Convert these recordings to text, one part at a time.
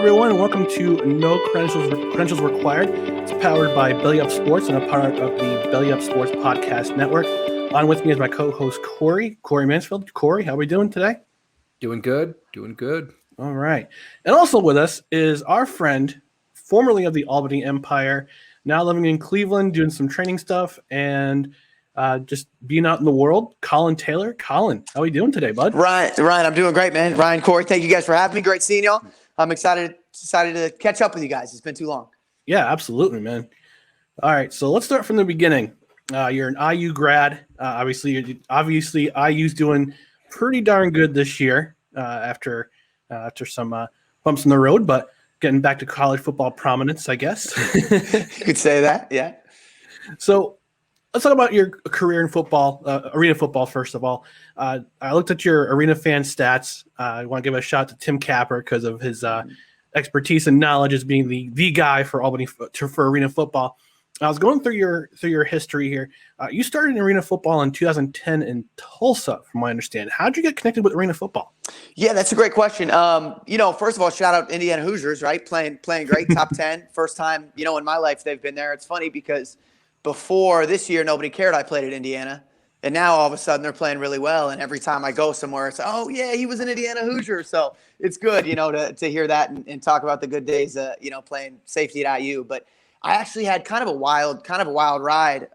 everyone, and welcome to No Credentials Required. It's powered by Belly Up Sports and a part of the Belly Up Sports Podcast Network. On with me is my co-host, Corey Mansfield. Corey, how are we doing today? Doing good. All right. And also with us is our friend, formerly of the Albany Empire, now living in Cleveland, doing some training stuff, and just being out in the world, Collin Taylor. Collin, how are we doing today, bud? Ryan, I'm doing great, man. Ryan, Corey, thank you guys for having me. Great seeing y'all. I'm excited to catch up with you guys. It's been too long. Yeah, absolutely, man. All right, so let's start from the beginning. You're an IU grad. Obviously, IU's doing pretty darn good this year after some bumps in the road, but getting back to college football prominence, I guess. You could say that, yeah. So let's talk about your career in football, arena football, first of all. I looked at your arena fan stats. I want to give a shout to Tim Capper because of his expertise and knowledge as being the guy for Albany for arena football. I was going through your history here. You started in arena football in 2010 in Tulsa, from what I understand. How did you get connected with arena football? Yeah, that's a great question. First of all, shout out Indiana Hoosiers, right? Playing great, top 10. First time, in my life they've been there. It's funny because before this year, nobody cared I played at Indiana. And now all of a sudden they're playing really well. And every time I go somewhere, it's, oh, yeah, he was an Indiana Hoosier. So it's good, to hear that and talk about the good days, playing safety at IU. But I actually had kind of a wild ride.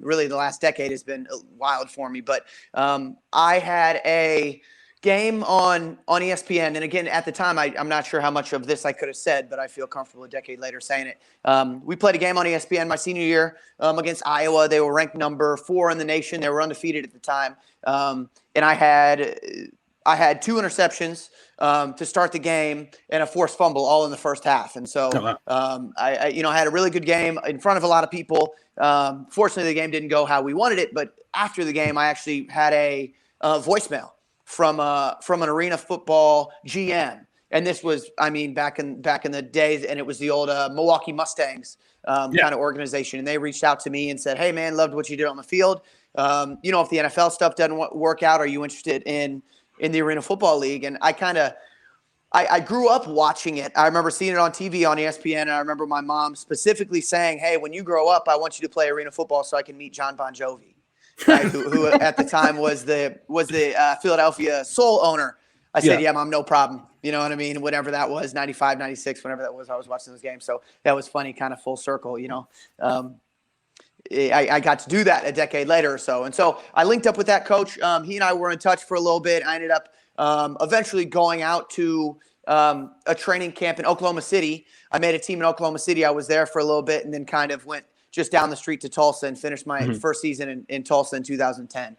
Really, the last decade has been wild for me. But I had a game on ESPN. And again, at the time, I'm not sure how much of this I could have said, but I feel comfortable a decade later saying it. We played a game on ESPN my senior year against Iowa. They were ranked number 4 in the nation. They were undefeated at the time. And I had 2 interceptions to start the game and a forced fumble all in the first half. And so I had a really good game in front of a lot of people. Fortunately, the game didn't go how we wanted it. But after the game, I actually had a voicemail from an arena football GM. And this was, back in the days, and it was the old Milwaukee Mustangs kind of organization. And they reached out to me and said, hey, man, loved what you did on the field. If the NFL stuff doesn't work out, are you interested in the Arena Football League? And I grew up watching it. I remember seeing it on TV on ESPN, and I remember my mom specifically saying, hey, when you grow up, I want you to play arena football so I can meet John Bon Jovi. Right, who at the time was the Philadelphia Soul owner. I said, yeah, Mom, no problem. You know what I mean? Whatever that was, 95, 96, whenever that was, I was watching those games. So that was funny, kind of full circle, I got to do that a decade later or so. And so I linked up with that coach. He and I were in touch for a little bit. I ended up eventually going out to a training camp in Oklahoma City. I made a team in Oklahoma City. I was there for a little bit and then kind of went just down the street to Tulsa and finished my first season in Tulsa in 2010.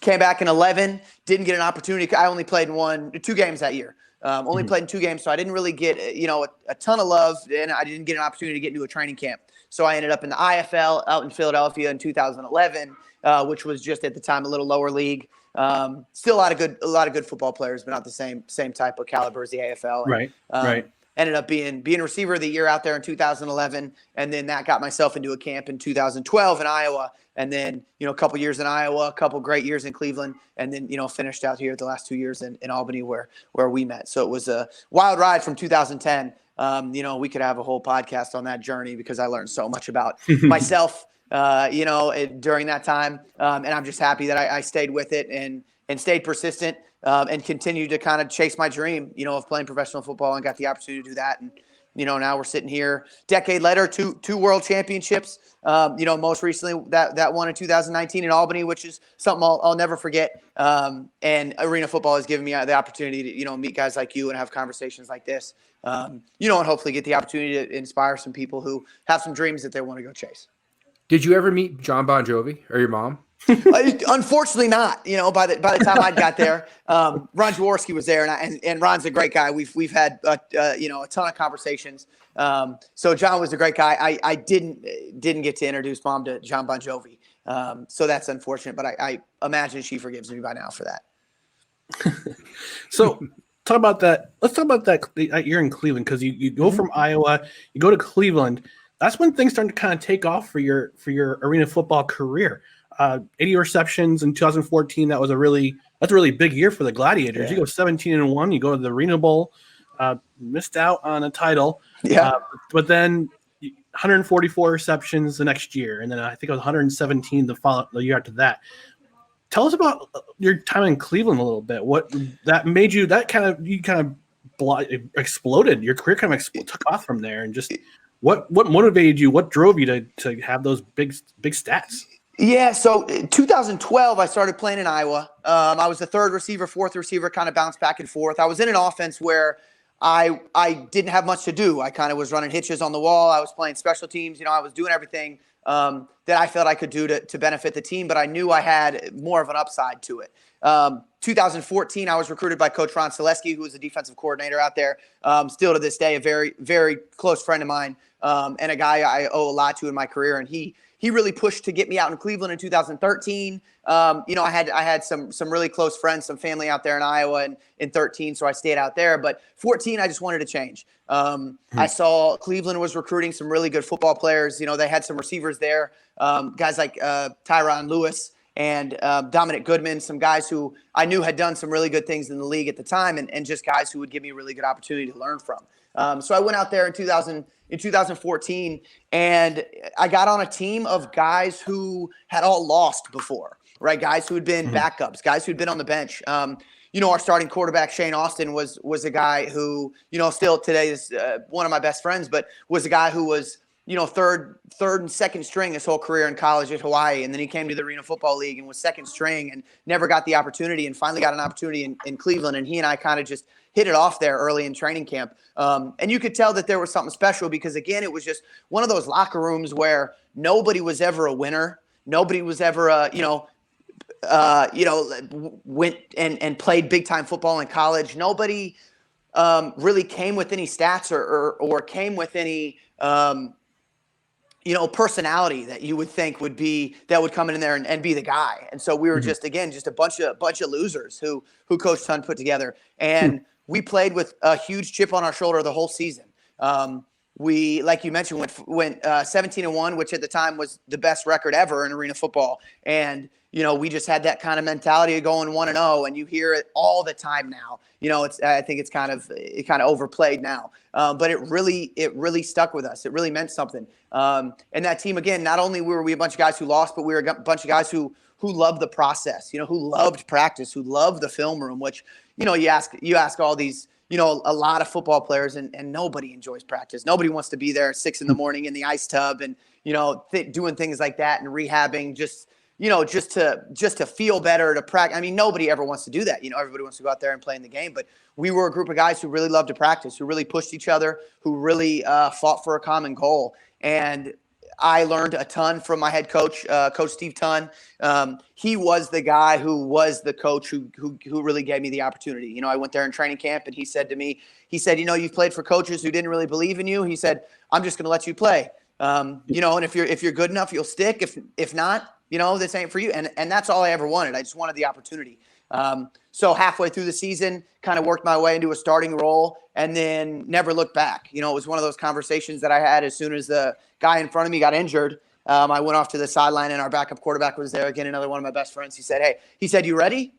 Came back in 11, didn't get an opportunity. I only played in 2 games that year. Only played in 2 games, so I didn't really get, a ton of love, and I didn't get an opportunity to get into a training camp. So I ended up in the IFL out in Philadelphia in 2011, which was just at the time a little lower league. Still a lot of good football players, but not the same type of caliber as the AFL. And, right. Ended up being receiver of the year out there in 2011, and then that got myself into a camp in 2012 in Iowa, and then a couple years in Iowa, a couple great years in Cleveland, and then finished out here the last 2 years in Albany where we met. So it was a wild ride from 2010. We could have a whole podcast on that journey because I learned so much about myself, during that time, and I'm just happy that I stayed with it and stayed persistent. And continue to kind of chase my dream, of playing professional football, and got the opportunity to do that. And, now we're sitting here decade later, two world championships, most recently that one in 2019 in Albany, which is something I'll never forget. And arena football has given me the opportunity to, meet guys like you and have conversations like this, and hopefully get the opportunity to inspire some people who have some dreams that they want to go chase. Did you ever meet John Bon Jovi or your mom? Unfortunately not. By the time I got there, Ron Jaworski was there, and Ron's a great guy. We've had a ton of conversations. So John was a great guy. I didn't get to introduce Mom to John Bon Jovi. So that's unfortunate, but I imagine she forgives me by now for that. So talk about that. Let's talk about that year in Cleveland, because you go from Iowa, you go to Cleveland. That's when things started to kind of take off for your arena football career. 80 receptions in 2014. That's a really big year for the Gladiators. Yeah. You go 17-1. You go to the Arena Bowl. missed out on a title. Yeah. But then 144 receptions the next year, and then I think it was 117 the year after that. Tell us about your time in Cleveland a little bit. What that made you? That kind of exploded. Your career kind of took off from there, and just what motivated you? What drove you to have those big stats? Yeah, so in 2012, I started playing in Iowa. I was the third receiver, fourth receiver, kind of bounced back and forth. I was in an offense where I didn't have much to do. I kind of was running hitches on the wall. I was playing special teams. I was doing everything that I felt I could do to benefit the team, but I knew I had more of an upside to it. 2014, I was recruited by Coach Ron Selesky, who was the defensive coordinator out there. Still to this day, a very, very close friend of mine and a guy I owe a lot to in my career. And he really pushed to get me out in Cleveland in 2013. I had some really close friends, some family out there in Iowa in 13, so I stayed out there. But 14, I just wanted to change. I saw Cleveland was recruiting some really good football players. They had some receivers there, guys like Tyron Lewis and Dominic Goodman, some guys who I knew had done some really good things in the league at the time, and just guys who would give me a really good opportunity to learn from. So I went out there in 2014, and I got on a team of guys who had all lost before, right? Guys who had been backups, guys who'd been on the bench. Our starting quarterback, Shane Austin, was a guy who, still today is one of my best friends, but was a guy who was, third and second string his whole career in college at Hawaii. And then he came to the Arena Football League and was second string and never got the opportunity, and finally got an opportunity in Cleveland. And he and I kind of just hit it off there early in training camp. And you could tell that there was something special because, again, it was just one of those locker rooms where nobody was ever a winner. Nobody was ever went and played big time football in college. Nobody really came with any stats or came with any personality that you would think that would come in there and be the guy. And so we were just a bunch of losers who Coach Tun put together. And we played with a huge chip on our shoulder the whole season. We, like you mentioned, went 17-1, which at the time was the best record ever in arena football. And, we just had that kind of mentality of going 1-0, and you hear it all the time now. I think it kind of overplayed now. But it really stuck with us. It really meant something. And that team, again, not only were we a bunch of guys who lost, but we were a bunch of guys who loved the process, who loved practice, who loved the film room, which, you ask all these, a lot of football players, and nobody enjoys practice. Nobody wants to be there at 6 a.m. in the ice tub and, doing things like that and rehabbing just to feel better, to practice. I mean, nobody ever wants to do that. Everybody wants to go out there and play in the game, but we were a group of guys who really loved to practice, who really pushed each other, who really fought for a common goal. And I learned a ton from my head coach, Coach Steve Tunn. He was the guy who was the coach who really gave me the opportunity. I went there in training camp, and he said to me, you've played for coaches who didn't really believe in you. He said, I'm just going to let you play. And if you're good enough, you'll stick. If not, this ain't for you. And that's all I ever wanted. I just wanted the opportunity. So halfway through the season, kind of worked my way into a starting role and then never looked back. It was one of those conversations that I had as soon as the guy in front of me got injured. I went off to the sideline, and our backup quarterback was there again, another one of my best friends. He said, you ready?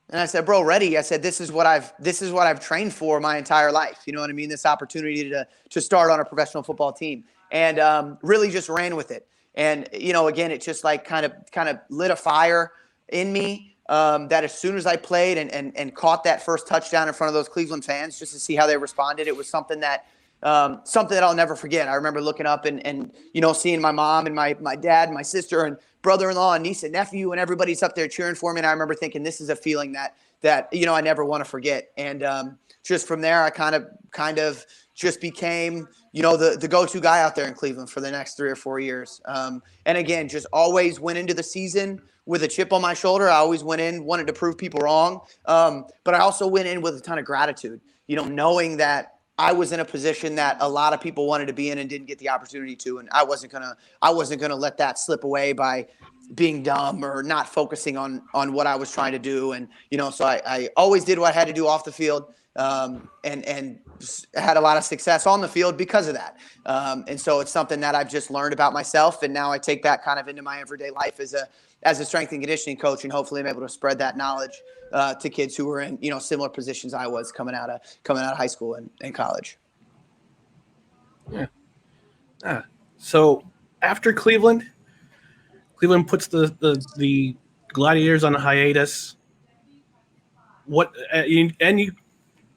And I said, bro, ready. I said, this is what I've trained for my entire life. You know what I mean? This opportunity to start on a professional football team, and really just ran with it. And, again, it just like kind of lit a fire in me that as soon as I played and caught that first touchdown in front of those Cleveland fans, just to see how they responded, it was something that I'll never forget. I remember looking up and seeing my mom and my dad and my sister and brother-in-law and niece and nephew, and everybody's up there cheering for me. And I remember thinking, this is a feeling that I never want to forget. And just from there, I kind of just became, the go-to guy out there in Cleveland for the next 3 or 4 years. And again, just always went into the season with a chip on my shoulder. I always went in, wanted to prove people wrong. But I also went in with a ton of gratitude, knowing that I was in a position that a lot of people wanted to be in and didn't get the opportunity to. And I wasn't gonna let that slip away by being dumb or not focusing on what I was trying to do. And, so I always did what I had to do off the field. And had a lot of success on the field because of that. And so it's something that I've just learned about myself. And now I take that kind of into my everyday life as as a strength and conditioning coach, and hopefully I'm able to spread that knowledge to kids who were in, similar positions I was coming out of high school and college. Yeah. So after Cleveland puts the Gladiators on a hiatus. What and you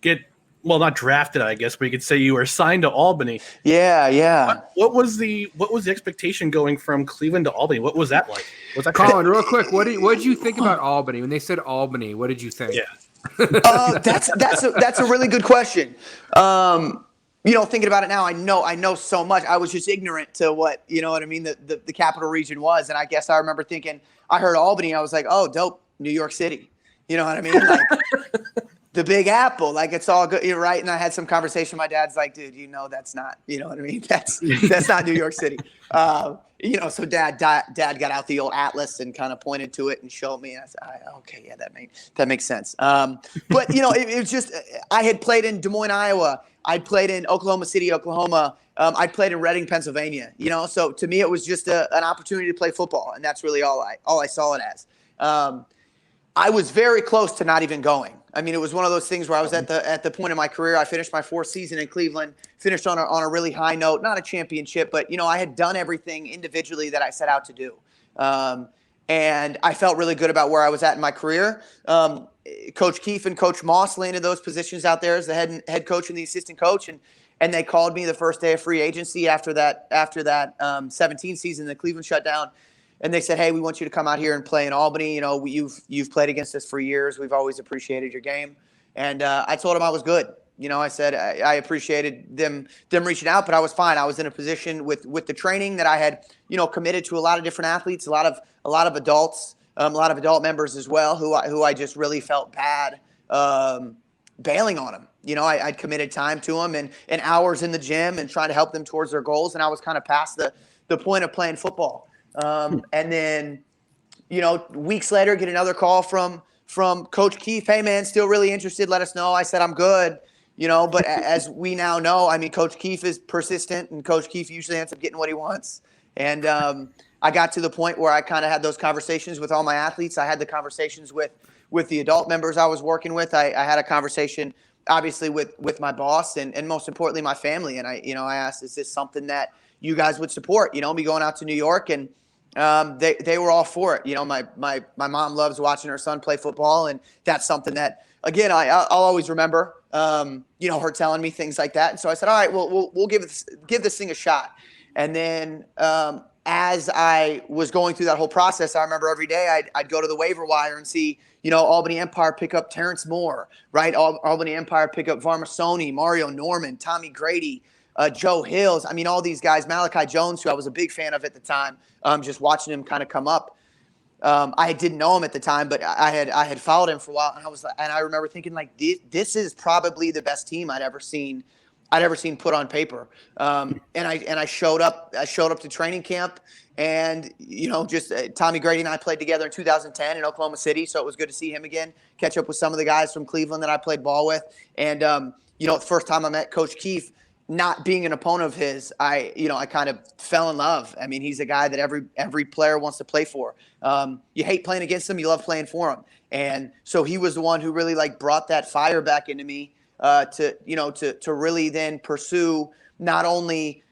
get not drafted, I guess, but you could say you were signed to Albany. Yeah. What was the expectation going from Cleveland to Albany? What was that like? Was that Collin, real quick, what did you think about Albany when they said Albany? What did you think? Yeah. That's a really good question. Thinking about it now, I know so much. I was just ignorant to what, the capital region was. And I guess I remember thinking, I heard Albany, I was like, oh, dope, New York City. You know what I mean? Like the Big Apple, like it's all good, right? And I had some conversation. My dad's like, dude, that's not, you know what I mean? That's not New York City. So dad got out the old atlas and kind of pointed to it and showed me. And I said, okay, yeah, that makes sense. But it was just, I had played in Des Moines, Iowa. I'd played in Oklahoma City, Oklahoma. I'd played in Reading, Pennsylvania. So to me, it was just an opportunity to play football, and that's really all I saw it as. I was very close to not even going. I mean, it was one of those things where I was at the point in my career. I finished my 4th season in Cleveland, finished on a really high note, not a championship, but I had done everything individually that I set out to do, and I felt really good about where I was at in my career. Coach Keefe and Coach Moss landed those positions out there as the head coach and the assistant coach, and they called me the first day of free agency after that 17 season that Cleveland shut down. And they said, hey, we want you to come out here and play in Albany. You've played against us for years. We've always appreciated your game. And I told them I was good. I said I appreciated them reaching out, but I was fine. I was in a position with the training that I had, committed to a lot of different athletes, a lot of adults, a lot of adult members as well, who I just really felt bad bailing on them. I'd committed time to them and hours in the gym and trying to help them towards their goals. And I was kind of past the point of playing football. And then, weeks later, get another call from Coach Keefe. Hey, man, still really interested. Let us know. I said, I'm good. But as we now know, I mean, Coach Keefe is persistent, and Coach Keefe usually ends up getting what he wants. And I got to the point where I kind of had those conversations with all my athletes. I had the conversations with the adult members I was working with. I had a conversation, obviously, with my boss and most importantly, my family. And I asked, is this something that you guys would support? Me going out to New York, and they were all for it. My mom loves watching her son play football, and that's something that, again, I'll always remember. Her telling me things like that. And so I said, all right, well, we'll give this thing a shot. And then as I was going through that whole process, I remember every day I'd go to the waiver wire and see, Albany Empire pick up Terrence Moore, right? Albany Empire pick up Varmasoni, Mario Norman, Tommy Grady, Joe Hills. I mean, all these guys, Malachi Jones, who I was a big fan of at the time, just watching him kind of come up. I didn't know him at the time, but I had followed him for a while, and I remember thinking, like, this is probably the best team I'd ever seen put on paper. And I showed up to training camp, and just Tommy Grady and I played together in 2010 in Oklahoma City, so it was good to see him again, catch up with some of the guys from Cleveland that I played ball with, and the first time I met Coach Keefe, not being an opponent of his, I kind of fell in love. I mean, he's a guy that every player wants to play for. You hate playing against him, you love playing for him. And so he was the one who really brought that fire back into me to really then pursue not only,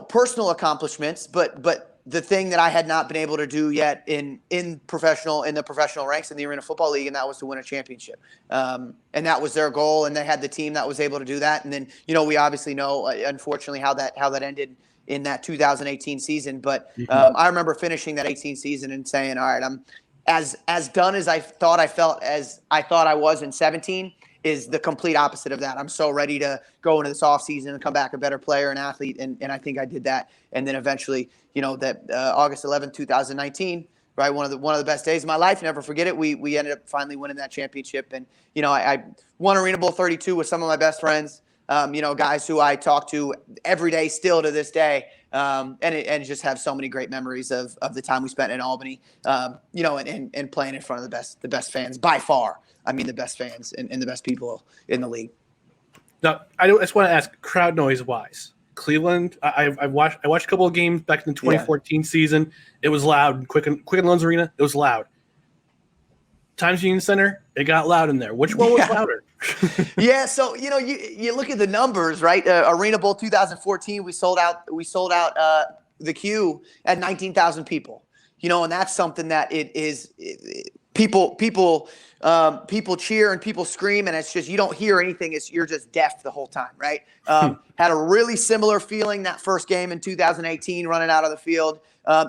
personal accomplishments, but the thing that I had not been able to do yet in the professional ranks in the Arena Football League, and that was to win a championship. And that was their goal, and they had the team that was able to do that. And then, we obviously know, unfortunately, how that ended in that 2018 season. But I remember finishing that 18 season and saying, all right, I'm as done as I thought I was in 17 is the complete opposite of that. I'm so ready to go into this offseason and come back a better player and athlete, and I think I did that. And then eventually, that August 11th, 2019, right, one of the best days of my life. Never forget it. We ended up finally winning that championship, and I won Arena Bowl 32 with some of my best friends. Guys who I talk to every day still to this day, and just have so many great memories of the time we spent in Albany, and playing in front of the best fans by far. I mean, the best fans and the best people in the league. Now, I just want to ask, crowd noise wise, Cleveland. I watched a couple of games back in the 2014 season. It was loud. Quicken Loans Arena. It was loud. Times Union Center. It got loud in there. Which one was louder? Yeah, so you look at the numbers, right? Arena Bowl 2014, we sold out the queue at 19,000 people. And that's something that people cheer and people scream, and it's just you don't hear anything. You're just deaf the whole time, right? Had a really similar feeling that first game in 2018, running out of the field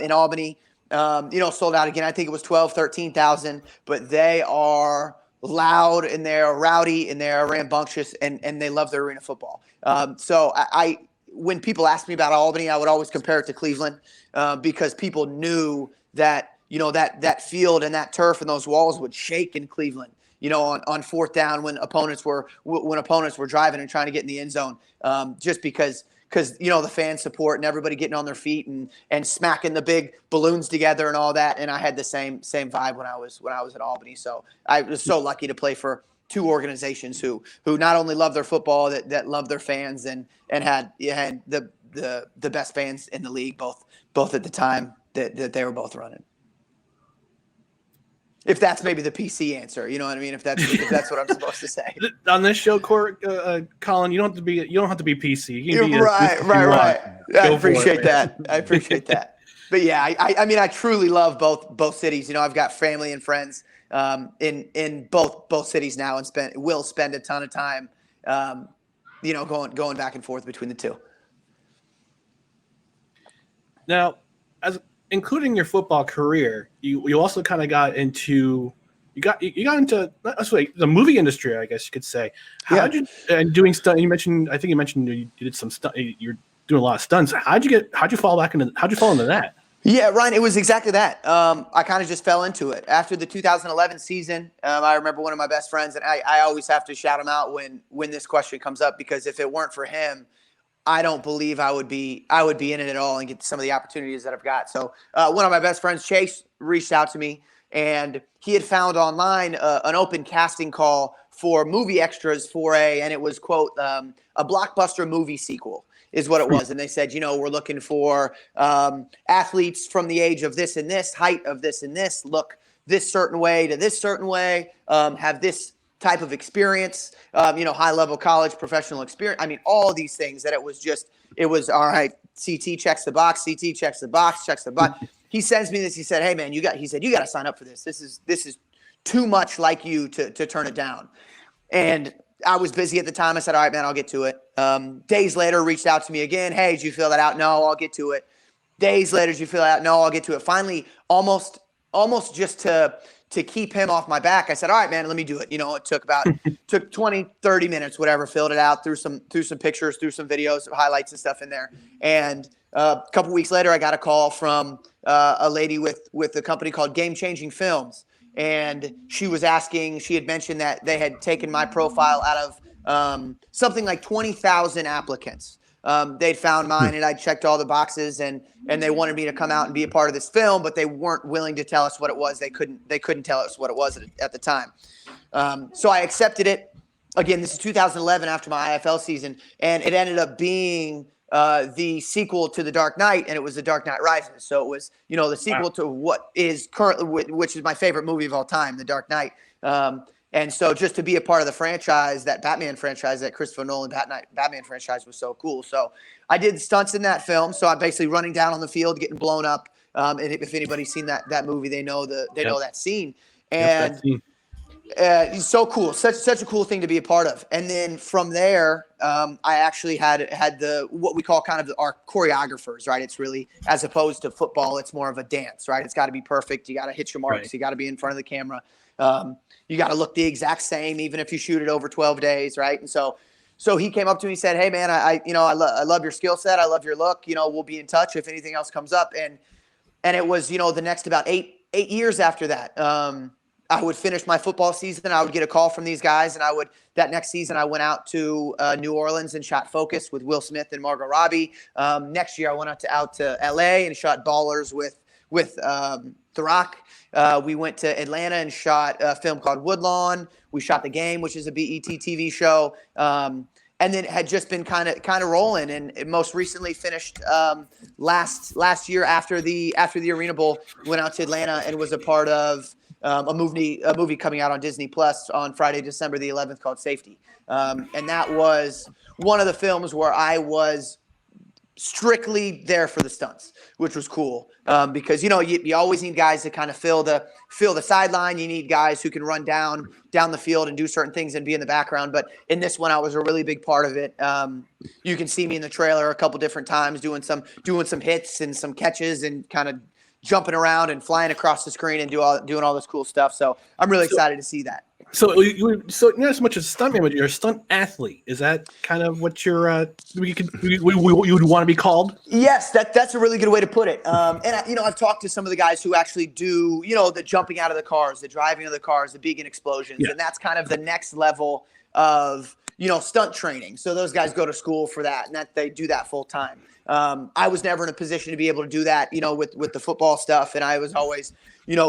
in Albany. Sold out again. I think it was 13,000, but they are loud and they're rowdy and they're rambunctious and they love their arena football. So when people ask me about Albany, I would always compare it to Cleveland because people knew that, that field and that turf and those walls would shake in Cleveland, on fourth down when opponents were driving and trying to get in the end zone, just because the fan support and everybody getting on their feet and smacking the big balloons together and all that. And I had the same vibe when I was at Albany. So I was so lucky to play for two organizations who not only love their football, that love their fans and had the best fans in the league, both at the time that they were both running. If that's maybe the PC answer, you know what I mean? If that's what I'm supposed to say. On this show, Collin, you don't have to be PC. You can be right. I appreciate that. But yeah, I mean, I truly love both cities. I've got family and friends in both cities now, and will spend a ton of time, going back and forth between the two. Now, including your football career, you also kind of got into the movie industry, I guess you could say. How'd you doing stunt? You mentioned you did some stunt. You're doing a lot of stunts. How'd you fall into that? Yeah, Ryan, it was exactly that. I kind of just fell into it after the 2011 season. I remember one of my best friends, and I always have to shout him out when this question comes up, because if it weren't for him, I don't believe I would be in it at all and get some of the opportunities that I've got. So one of my best friends, Chase, reached out to me, and he had found online an open casting call for movie extras and it was, quote, a blockbuster movie sequel is what it was. And they said, we're looking for athletes from the age of this and this, height of this and this, look this certain way to this certain way, have this type of experience, high level college professional experience. I mean, all of these things that it was all right. CT checks the box. CT checks the box. He sends me this. He said, "Hey man, you got to sign up for this. This is too much like you to turn it down." And I was busy at the time. I said, "All right, man, I'll get to it." Days later, reached out to me again. "Hey, did you fill that out?" "No, I'll get to it." Days later, "Did you fill it out?" "No, I'll get to it." Finally, almost just to keep him off my back, I said, "All right, man, let me do it." It took 20, 30 minutes, whatever, filled it out, threw some pictures, threw some videos, highlights and stuff in there. And a couple weeks later, I got a call from a lady with a company called Game Changing Films. And she had mentioned that they had taken my profile out of something like 20,000 applicants. They'd found mine and I checked all the boxes and they wanted me to come out and be a part of this film, but they weren't willing to tell us what it was. They couldn't tell us what it was at the time. So I accepted it. Again, this is 2011 after my IFL season, and it ended up being the sequel to The Dark Knight, and it was The Dark Knight Rises. So it was, the sequel to what is currently, which is my favorite movie of all time, The Dark Knight. And so just to be a part of the franchise, that Batman franchise, that Christopher Nolan Batman franchise, was so cool. So I did stunts in that film. So I'm basically running down on the field, getting blown up. And if anybody's seen that movie, they know know that scene. And it's so cool. Such a cool thing to be a part of. And then from there, I actually had what we call kind of our choreographers, right? It's really, as opposed to football, it's more of a dance, right? It's got to be perfect. You got to hit your marks. Right. You got to be in front of the camera. You got to look the exact same, even if you shoot it over 12 days. Right. And so he came up to me and said, "Hey man, I love your skill set. I love your look. We'll be in touch if anything else comes up." And it was, the next about eight years after that, I would finish my football season. I would get a call from these guys, and that next season I went out to New Orleans and shot Focus with Will Smith and Margot Robbie. Next year I went out to LA and shot Ballers with The Rock. We went to Atlanta and shot a film called Woodlawn. We shot The Game, which is a BET TV show. and then had just been kind of rolling, and most recently finished last year after the Arena Bowl, went out to Atlanta and was a part of a movie coming out on Disney Plus on Friday, December the 11th, called Safety, and that was one of the films where I was strictly there for the stunts, which was cool, because you always need guys to kind of fill the sideline. You need guys who can run down the field and do certain things and be in the background. But in this one, I was a really big part of it. You can see me in the trailer a couple different times doing some hits and some catches and kind of jumping around and flying across the screen and doing all this cool stuff. So I'm really excited to see that. So you're not so much a stuntman, but you're a stunt athlete. Is that kind of what you would want to be called? Yes, that's a really good way to put it. And I've talked to some of the guys who actually do the jumping out of the cars, the driving of the cars, the beacon explosions, and that's kind of the next level of stunt training. So those guys go to school for that, and that they do that full time. I was never in a position to be able to do that, with the football stuff, and I was always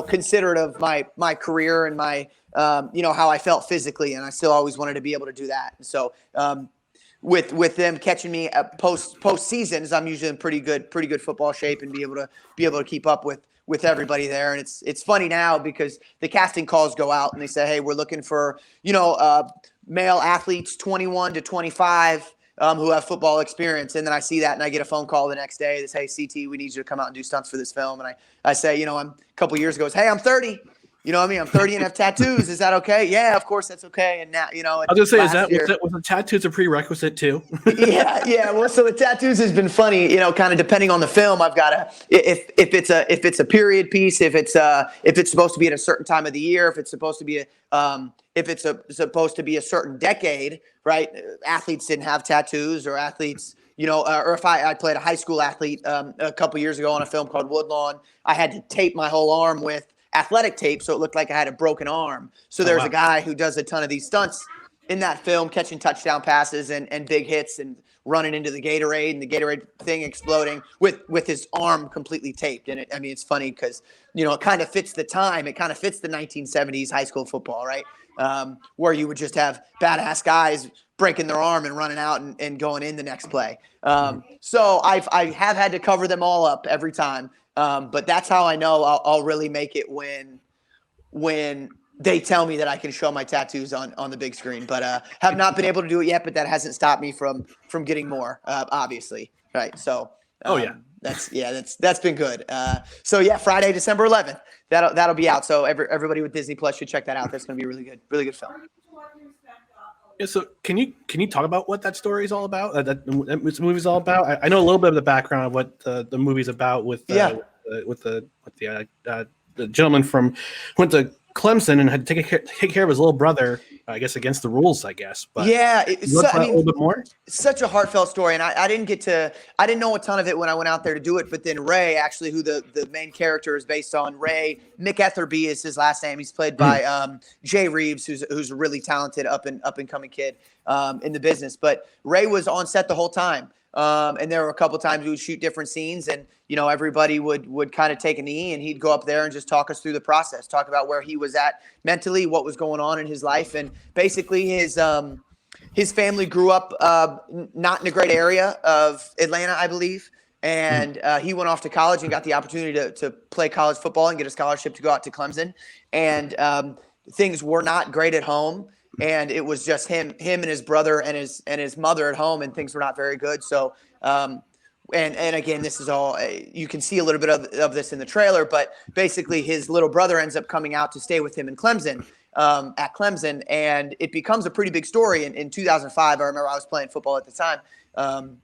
considerate of my career and my how I felt physically, and I still always wanted to be able to do that. And so with them catching me at post seasons, I'm usually in pretty good football shape and be able to keep up with everybody there. And it's funny now because the casting calls go out and they say, hey, we're looking for male athletes 21 to 25 who have football experience. And then I see that and I get a phone call the next day that says, hey, CT, we need you to come out and do stunts for this film. And I say, I'm a couple years ago, hey, I'm 30. I'm 30 and have tattoos. Is that okay? Yeah, of course that's okay. And now, I was gonna say, was the tattoos a prerequisite too? yeah. Well, so the tattoos has been funny. Kind of depending on the film, I've got if it's a period piece, if it's supposed to be at a certain time of the year, if it's supposed to be supposed to be a certain decade, right? Athletes didn't have tattoos, or athletes. Or if I played a high school athlete a couple years ago on a film called Woodlawn, I had to tape my whole arm with athletic tape so it looked like I had a broken arm. So there's a guy who does a ton of these stunts in that film, catching touchdown passes and big hits and running into the Gatorade and the Gatorade thing exploding with his arm completely taped. And it's funny because, it kind of fits the time. It kind of fits the 1970s high school football, right? Where you would just have badass guys breaking their arm and running out and going in the next play. So I have had to cover them all up every time. But that's how I know I'll really make it when they tell me that I can show my tattoos on the big screen. But have not been able to do it yet. But that hasn't stopped me from getting more, obviously, right? So that's been good. So Friday, December 11th, that'll be out. So everybody with Disney Plus should check that out. That's going to be really good film. Yeah, so can you talk about what that story is all about? That movie's all about? I know a little bit of the background of what the movie's about with the gentleman who went to Clemson and had to take care of his little brother, I guess, against the rules, I guess. But a little bit more. Such a heartfelt story, and I didn't know a ton of it when I went out there to do it. But then Ray, actually, who the main character is based on, Ray McElrathbey is his last name. He's played by Jay Reeves, who's a really talented up and coming kid in the business. But Ray was on set the whole time. And there were a couple times we would shoot different scenes, and everybody would kind of take a knee, and he'd go up there and just talk us through the process, talk about where he was at mentally, what was going on in his life, and basically his family grew up not in a great area of Atlanta, I believe, and he went off to college and got the opportunity to play college football and get a scholarship to go out to Clemson, and things were not great at home. And it was just him and his brother and his mother at home, and things were not very good. So, and again, this is all you can see a little bit of this in the trailer. But basically, his little brother ends up coming out to stay with him in Clemson, at Clemson, and it becomes a pretty big story. In 2005, I remember I was playing football at the time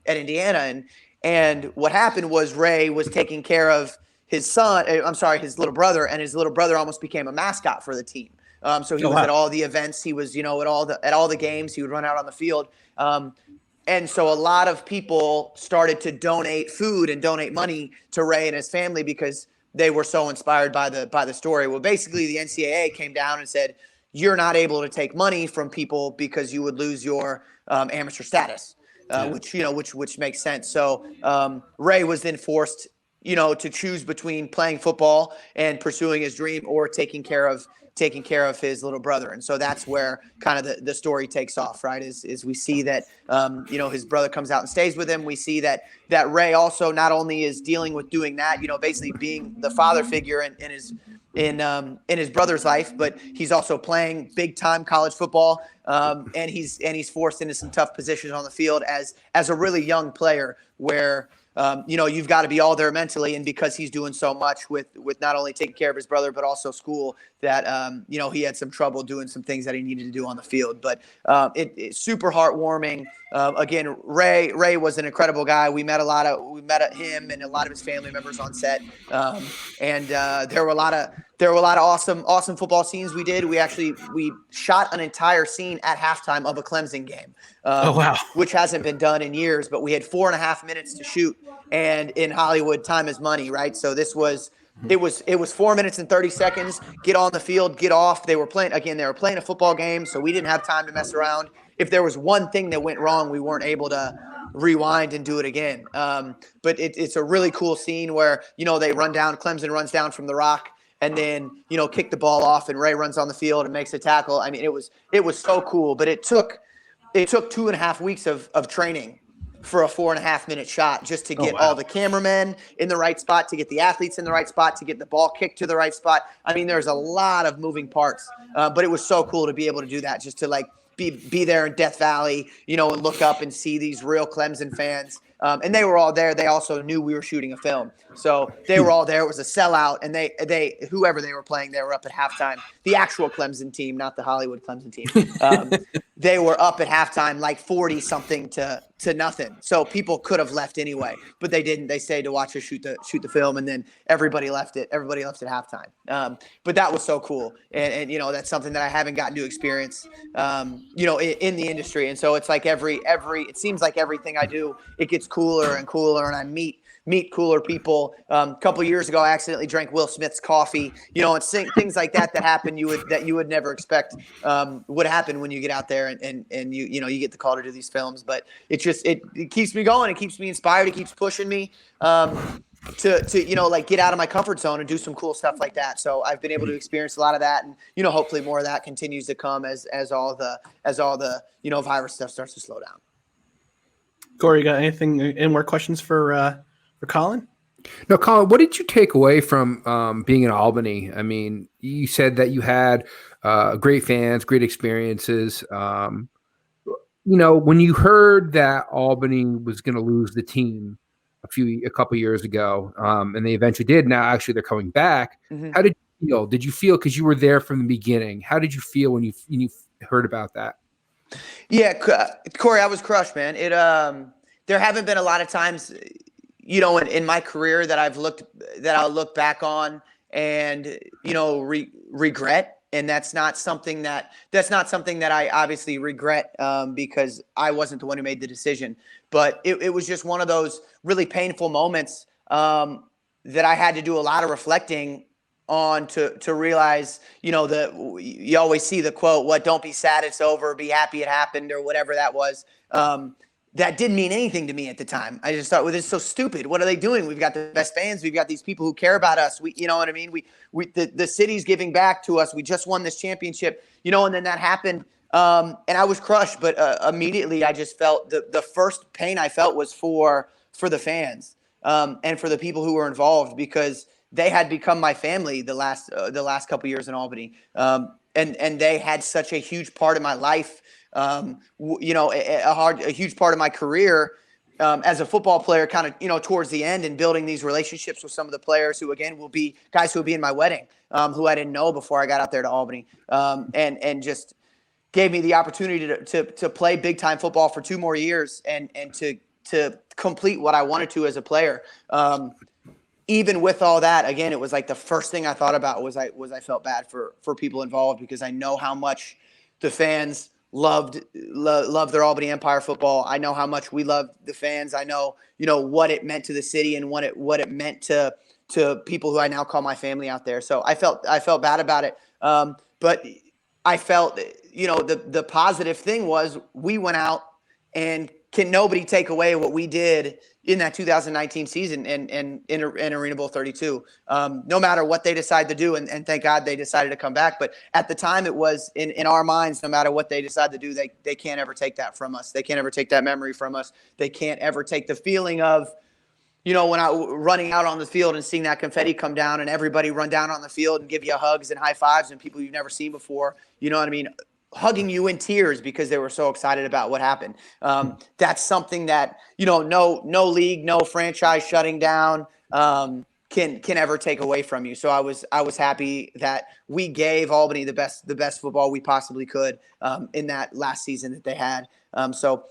at Indiana, and what happened was Ray was taking care of his little brother, and his little brother almost became a mascot for the team. So he was at all the events. He was, at all the games. He would run out on the field. And so a lot of people started to donate food and donate money to Ray and his family because they were so inspired by the story. Well, basically the NCAA came down and said, you're not able to take money from people because you would lose your amateur status, which makes sense. So Ray was then forced, to choose between playing football and pursuing his dream or taking care of taking care of his little brother. And so that's where kind of the story takes off, right? Is we see that, his brother comes out and stays with him. We see that Ray also not only is dealing with doing that, basically being the father figure in his brother's life, but he's also playing big time college football. And he's forced into some tough positions on the field as a really young player where, you've got to be all there mentally. And because he's doing so much with not only taking care of his brother, but also school, that, he had some trouble doing some things that he needed to do on the field. But it's super heartwarming. Again, Ray was an incredible guy. We met him and a lot of his family members on set. And there were a lot of awesome football scenes we did. We shot an entire scene at halftime of a Clemson game. Oh, wow. Which hasn't been done in years, but we had 4.5 minutes to shoot, and in Hollywood, time is money, right? So it was 4 minutes and 30 seconds. Get on the field, get off. They were playing a football game, so we didn't have time to mess around. If there was one thing that went wrong, we weren't able to rewind and do it again. But it's a really cool scene where, Clemson runs down from the rock, and then, kick the ball off, and Ray runs on the field and makes a tackle. I mean, it was so cool, but it took 2.5 weeks of training for a 4.5 minute shot just to get all the cameramen in the right spot, to get the athletes in the right spot, to get the ball kicked to the right spot. I mean, there's a lot of moving parts, but it was so cool to be able to do that, just to be there in Death Valley, and look up and see these real Clemson fans. And they were all there. They also knew we were shooting a film. So they were all there. It was a sellout. And they whoever they were playing, they were up at halftime. The actual Clemson team, not the Hollywood Clemson team. They were up at halftime like 40-something to nothing. So people could have left anyway, but they didn't. They stayed to watch us shoot the film, and then everybody left at halftime. But that was so cool. And that's something that I haven't gotten to experience, in the industry. And so it's like it seems like everything I do, it gets cooler and cooler, and I meet cooler people. A couple of years ago, I accidentally drank Will Smith's coffee, and things like that happen you would never expect would happen when you get out there and you get the call to do these films. But it keeps me going. It keeps me inspired. It keeps pushing me to get out of my comfort zone and do some cool stuff like that. So I've been able to experience a lot of that, and hopefully more of that continues to come as all the virus stuff starts to slow down. Corey, you got any more questions for Collin? No, Collin, what did you take away from being in Albany? I mean, you said that you had great fans, great experiences. When you heard that Albany was going to lose the team a couple years ago, and they eventually did. Now, actually, they're coming back. Mm-hmm. How did you feel? Did you feel, because you were there from the beginning? How did you feel when you heard about that? Yeah, Corey, I was crushed, man. There haven't been a lot of times, in my career that I'll look back on and regret. And that's not something that I obviously regret, because I wasn't the one who made the decision. But it was just one of those really painful moments that I had to do a lot of reflecting on to realize, that you always see the quote, don't be sad, it's over, be happy it happened, or whatever that was. That didn't mean anything to me at the time. I just thought, well, this is so stupid. What are they doing? We've got the best fans. We've got these people who care about us. You know what I mean? The city's giving back to us. We just won this championship, and then that happened. And I was crushed, but immediately I just felt the first pain I felt was for the fans, and for the people who were involved, because they had become my family the last couple years in Albany. And they had such a huge part of my life. A huge part of my career as a football player, kind of, towards the end, and building these relationships with some of the players who, again, will be guys who will be in my wedding, who I didn't know before I got out there to Albany, and just gave me the opportunity to play big time football for 2 more years and to complete what I wanted to as a player. Even with all that, again, it was like the first thing I thought about was I felt bad for people involved, because I know how much the fans loved their Albany Empire football. I know how much we loved the fans. I know, what it meant to the city and what it meant to people who I now call my family out there. So I felt bad about it. But I felt, the positive thing was we went out and can nobody take away what we did in that 2019 season and in Arena Bowl 32. No matter what they decide to do, and thank God they decided to come back. But at the time, it was in our minds, no matter what they decide to do, they can't ever take that from us. They can't ever take that memory from us. They can't ever take the feeling of, when I running out on the field and seeing that confetti come down and everybody run down on the field and give you hugs and high fives and people you've never seen before. You know what I mean? Hugging you in tears because they were so excited about what happened. That's something that, no league, no franchise shutting down can ever take away from you. So I was happy that we gave Albany the best football we possibly could in that last season that they had. So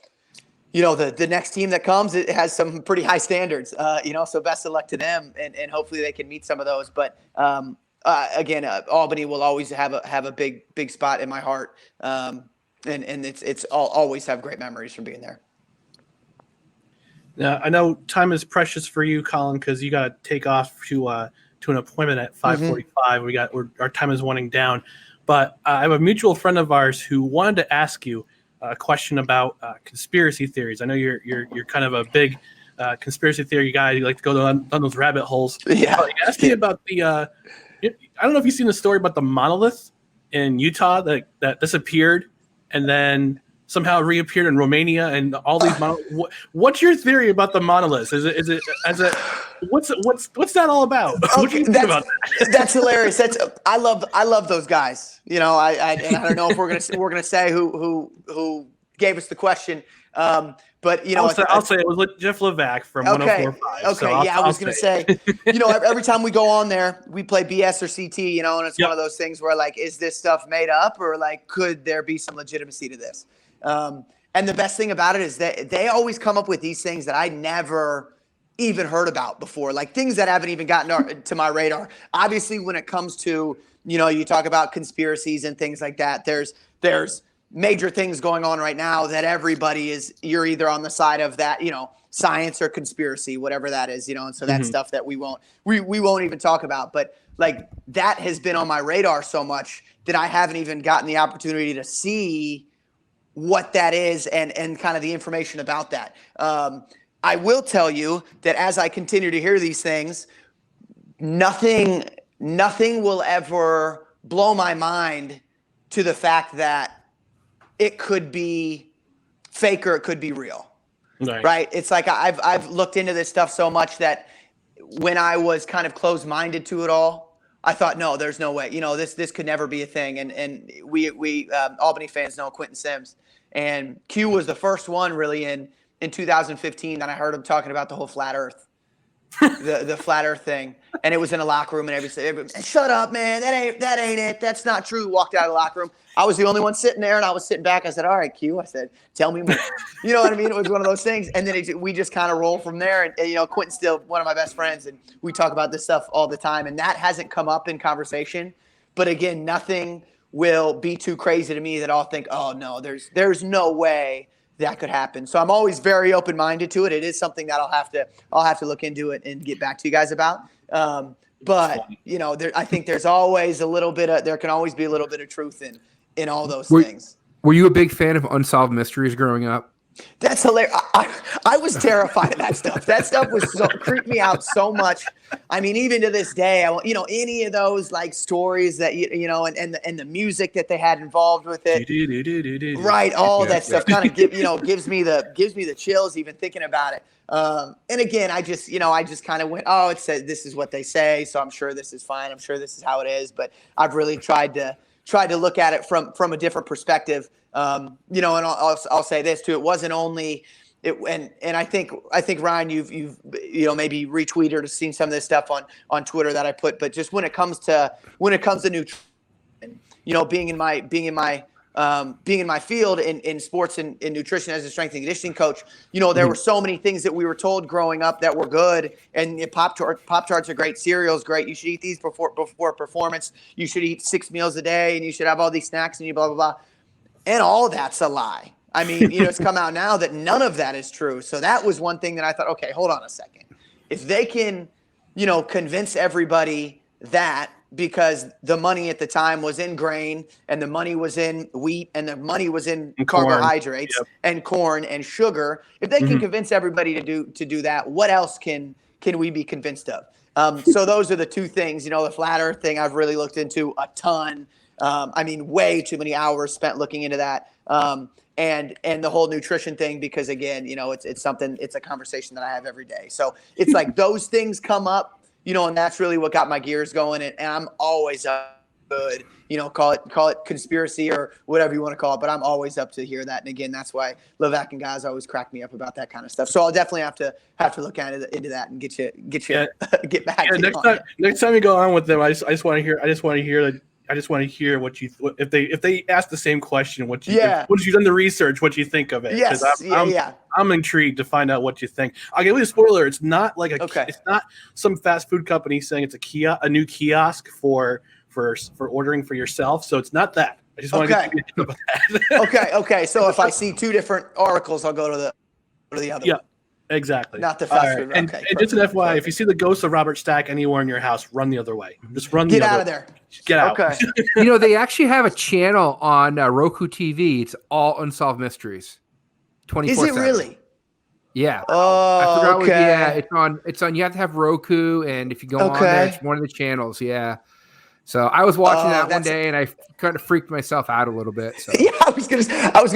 the next team that comes, it has some pretty high standards, so best of luck to them and hopefully they can meet some of those. But again, Albany will always have a big spot in my heart. And I'll always have great memories from being there. Now, I know time is precious for you, Collin, because you got to take off to an appointment at 5:45. Our time is winding down, but I have a mutual friend of ours who wanted to ask you a question about conspiracy theories. I know you're kind of a big conspiracy theory guy. You like to go down those rabbit holes. Yeah. He asked me about the. I don't know if you've seen the story about the monolith in Utah that disappeared and then somehow reappeared in Romania and all these monoliths. What's your theory about the monoliths? What's that all about? What do you think about that? That's hilarious. I love those guys. And I don't know if we're gonna say who gave us the question. But I'll say it was Jeff Levac from 104.5. Okay, I was gonna say, every time we go on there, we play BS or CT, and it's one of those things where is this stuff made up or could there be some legitimacy to this? And the best thing about it is that they always come up with these things that I never even heard about before, things that haven't even gotten to my radar. Obviously, when it comes to, you talk about conspiracies and things like that, there's major things going on right now that you're either on the side of that, science or conspiracy, whatever that is, and so that's stuff that we won't even talk about. But that has been on my radar so much that I haven't even gotten the opportunity to see what that is and kind of the information about that. I will tell you that as I continue to hear these things, nothing will ever blow my mind to the fact that it could be fake or it could be real, right? It's I've looked into this stuff so much that when I was kind of closed-minded to it all, I thought, no, there's no way. This could never be a thing. And we Albany fans know Quentin Sims, and Q was the first one really in 2015 that I heard him talking about the whole flat Earth, the flat Earth thing. And it was in a locker room, and everybody said, "Shut up, man! That ain't it. That's not true." Walked out of the locker room. I was the only one sitting there, and I was sitting back. I said, "All right, Q." I said, "Tell me more." You know what I mean? It was one of those things, and then we just kind of roll from there. And Quentin's still one of my best friends, and we talk about this stuff all the time. And that hasn't come up in conversation. But again, nothing will be too crazy to me that I'll think, "Oh no, there's no way that could happen." So I'm always very open-minded to it. It is something that I'll have to look into it and get back to you guys about. But I think there's always there can always be a little bit of truth in all those things. Were you a big fan of Unsolved Mysteries growing up? That's hilarious. I was terrified of that stuff. That stuff creeped me out so much. I mean, even to this day, any of those stories that and the music that they had involved with it, right? All that stuff kind of gives me the chills even thinking about it. And again, I just kind of went, oh, it said this is what they say, so I'm sure this is fine. I'm sure this is how it is. But I've really tried to look at it from a different perspective. And I'll say this too. It wasn't only it, and I think Ryan, you've maybe retweeted or seen some of this stuff on Twitter that I put, but just when it comes to nutrition, being in my field in sports and in nutrition as a strength and conditioning coach, there were so many things that we were told growing up that were good. And Pop-Tarts are great, cereals great. You should eat these before performance. You should eat 6 meals a day, and you should have all these snacks, and you blah blah blah. And all that's a lie. I mean, it's come out now that none of that is true. So that was one thing that I thought, okay, hold on a second. If they can, convince everybody that because the money at the time was in grain, and the money was in wheat, and the money was in carbohydrates and corn and sugar. If they can convince everybody to do that, what else can we be convinced of? So those are the two things. The flat earth thing I've really looked into a ton. Way too many hours spent looking into that. And the whole nutrition thing, because again, it's a conversation that I have every day. So it's like those things come up, and that's really what got my gears going. And I'm always up good, call it conspiracy or whatever you want to call it, but I'm always up to hear that. And again, that's why Levac and guys always crack me up about that kind of stuff. So I'll definitely have to look into that and get back. Yeah, next time you go on with them, I just want to hear what you if they ask the same question, once you've done the research, what you think of it. Yes, I'm intrigued to find out what you think. I'll give you a spoiler. It's not like it's not some fast food company saying it's a new kiosk for ordering for yourself. So it's not that. I just want to get you about that. Okay. So if I see two different articles, I'll go to the other. Yeah. Exactly. Not the fast food. And just an FYI, if you see the ghost of Robert Stack anywhere in your house, run the other way. Just run Get out of there. Get out. Okay. They actually have a channel on Roku TV. It's all Unsolved Mysteries. 24/7. Is it really? Yeah. Oh, okay. It's on. You have to have Roku, and if you go on there, it's one of the channels. Yeah. So I was watching that one day, and I kind of freaked myself out a little bit. So. Yeah, I was gonna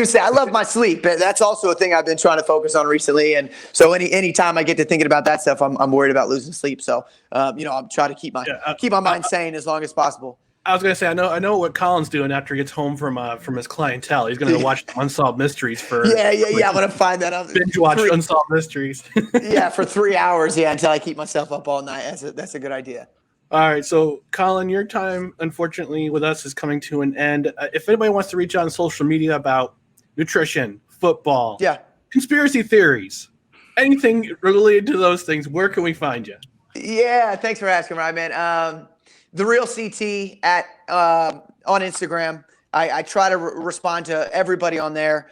say I love my sleep. That's also a thing I've been trying to focus on recently. And so any time I get to thinking about that stuff, I'm worried about losing sleep. So I'll try to keep my mind sane as long as possible. I was gonna say I know what Colin's doing after he gets home from his clientele. He's gonna watch Unsolved Mysteries for I'm gonna find that out. Binge watch Unsolved Mysteries. For 3 hours. Until I keep myself up all night. That's a good idea. All right, so Collin, your time, unfortunately, with us is coming to an end. If anybody wants to reach out on social media about nutrition, football, conspiracy theories, anything related to those things, where can we find you? Yeah, thanks for asking, Ryan. The Real CT on Instagram. I try to respond to everybody on there.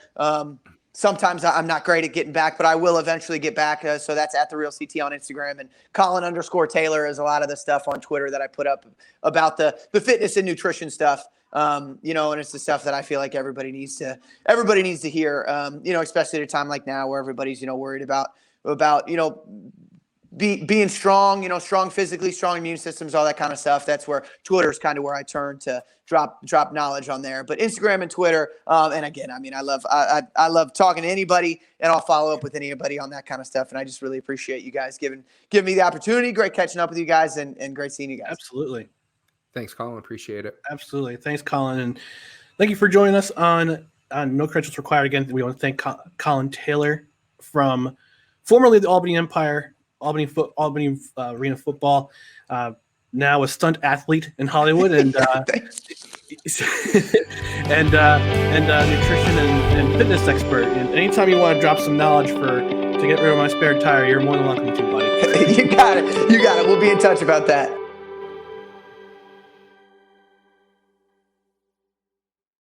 Sometimes I'm not great at getting back, but I will eventually get back. So that's at The Real CT on Instagram. And Collin_Taylor is a lot of the stuff on Twitter that I put up about the fitness and nutrition stuff. And it's the stuff that I feel like everybody needs to hear, especially at a time like now where everybody's, worried about being strong, strong physically, strong immune systems, all that kind of stuff. That's where Twitter is kind of where I turn to drop knowledge on there. But Instagram and Twitter, and again, I love talking to anybody, and I'll follow up with anybody on that kind of stuff. And I just really appreciate you guys giving me the opportunity. Great catching up with you guys, and great seeing you guys. Absolutely. Thanks, Collin. Appreciate it. Absolutely. Thanks, Collin, and thank you for joining us on No Credentials Required. Again, we want to thank Collin Taylor from formerly the Albany Empire. Albany Arena Football, now a stunt athlete in Hollywood, and and nutrition and fitness expert. And anytime you want to drop some knowledge to get rid of my spare tire, you're more than welcome to, buddy. You got it. We'll be in touch about that.